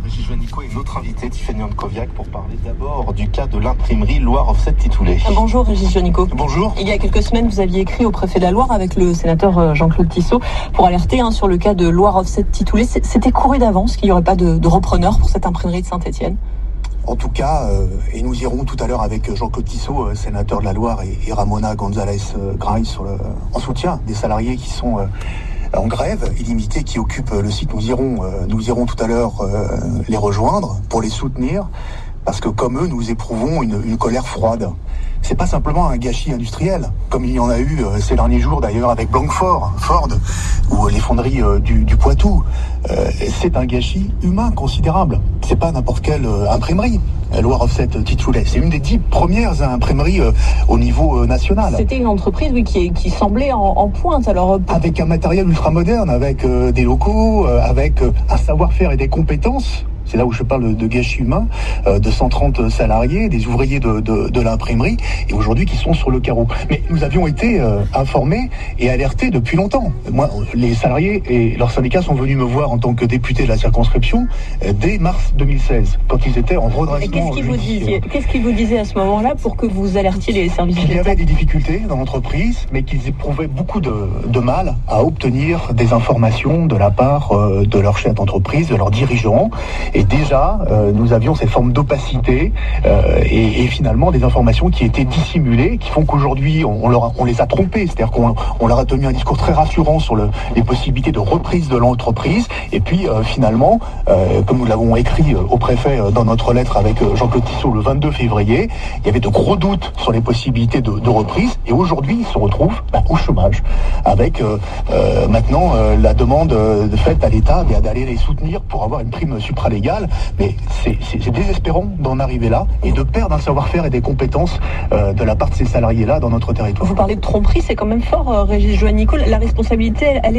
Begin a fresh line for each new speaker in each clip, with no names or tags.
Régis Juanico et notre invité Tiffany Ankoviak pour parler d'abord du cas de l'imprimerie Loire Offset Titoulet.
Bonjour Régis Juanico.
Bonjour.
Il y a quelques semaines, vous aviez écrit au préfet de la Loire avec le sénateur Jean-Claude Tissot pour alerter sur le cas de Loire Offset Titoulet. C'était couru d'avance qu'il n'y aurait pas de repreneur pour cette imprimerie de Saint-Étienne.
En tout cas, et nous irons tout à l'heure avec Jean-Claude Tissot, sénateur de la Loire, et Ramona González Graïs en soutien des salariés qui sont en grève illimitée, qui occupent le site. Nous irons tout à l'heure les rejoindre pour les soutenir, parce que comme eux, nous éprouvons une colère froide. C'est pas simplement un gâchis industriel, comme il y en a eu ces derniers jours d'ailleurs avec Blanquefort, Ford, ou les fonderies du Poitou. C'est un gâchis humain considérable. C'est pas n'importe quelle imprimerie. Loire Offset Titoulet, c'est une des 10 premières imprimeries au niveau national.
C'était une entreprise qui semblait en pointe alors.
Avec un matériel ultramoderne, avec des locaux, avec un savoir-faire et des compétences. C'est là où je parle de gâchis humain, de 130 salariés, des ouvriers de l'imprimerie, et aujourd'hui qui sont sur le carreau. Mais nous avions été informés et alertés depuis longtemps. Moi, les salariés et leurs syndicats sont venus me voir en tant que député de la circonscription dès mars 2016, quand ils étaient en redressement.
Et qu'est-ce qu'ils vous disaient à ce moment-là pour que vous alertiez les services de l'État ?
Il y avait des difficultés dans l'entreprise, mais qu'ils éprouvaient beaucoup de mal à obtenir des informations de la part de leur chef d'entreprise, de leurs dirigeants. Et déjà, nous avions ces formes d'opacité et finalement des informations qui étaient dissimulées, qui font qu'aujourd'hui, on les a trompés. C'est-à-dire qu'on leur a tenu un discours très rassurant sur les possibilités de reprise de l'entreprise. Et puis, finalement, comme nous l'avons écrit au préfet dans notre lettre avec Jean-Claude Tissot le 22 février, il y avait de gros doutes sur les possibilités de reprise. Et aujourd'hui, ils se retrouvent au chômage, avec maintenant la demande faite à l'État d'aller les soutenir pour avoir une prime supralégale. Mais c'est désespérant d'en arriver là et de perdre un savoir-faire et des compétences de la part de ces salariés-là dans notre territoire.
Vous parlez de tromperie, c'est quand même fort, Régis Juanico. La responsabilité, elle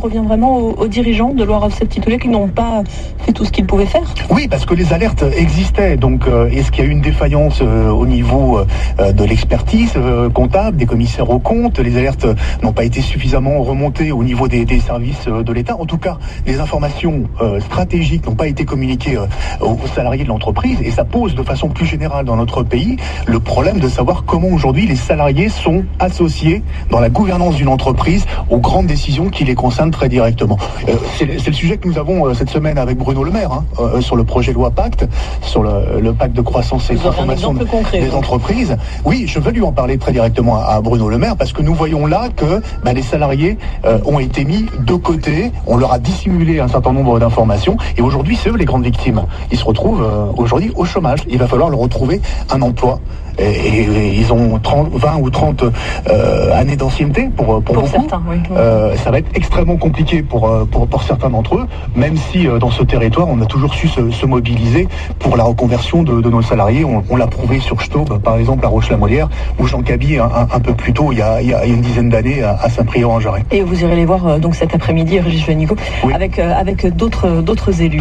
revient vraiment aux dirigeants de Loire Offset Titoulet qui n'ont pas fait tout ce qu'ils pouvaient faire.
Oui, parce que les alertes existaient. Donc, est-ce qu'il y a eu une défaillance au niveau de l'expertise comptable, des commissaires aux comptes? Les alertes n'ont pas été suffisamment remontées au niveau des services de l'État. En tout cas, les informations stratégiques n'ont pas été communiquer aux salariés de l'entreprise, et ça pose de façon plus générale dans notre pays le problème de savoir comment aujourd'hui les salariés sont associés dans la gouvernance d'une entreprise aux grandes décisions qui les concernent très directement. C'est le sujet que nous avons cette semaine avec Bruno Le Maire, sur le projet de loi Pacte, sur le pacte de croissance et transformation des entreprises. Oui, je veux lui en parler très directement à Bruno Le Maire, parce que nous voyons là que les salariés ont été mis de côté, on leur a dissimulé un certain nombre d'informations, et aujourd'hui c'est eux les grandes victimes. Ils se retrouvent aujourd'hui au chômage. Il va falloir leur retrouver un emploi. Et ils ont 20 ou 30 années d'ancienneté pour beaucoup.
Certains, oui.
Ça va être extrêmement compliqué pour certains d'entre eux, même si dans ce territoire, on a toujours su se mobiliser pour la reconversion de nos salariés. On l'a prouvé sur Staub, par exemple, à Roche-la-Molière, ou Jean Cabi un peu plus tôt, il y a une dizaine d'années, à Saint-Priest-en-Jarret.
Et vous irez les voir donc cet après-midi, Régis Juanico, oui, avec d'autres élus.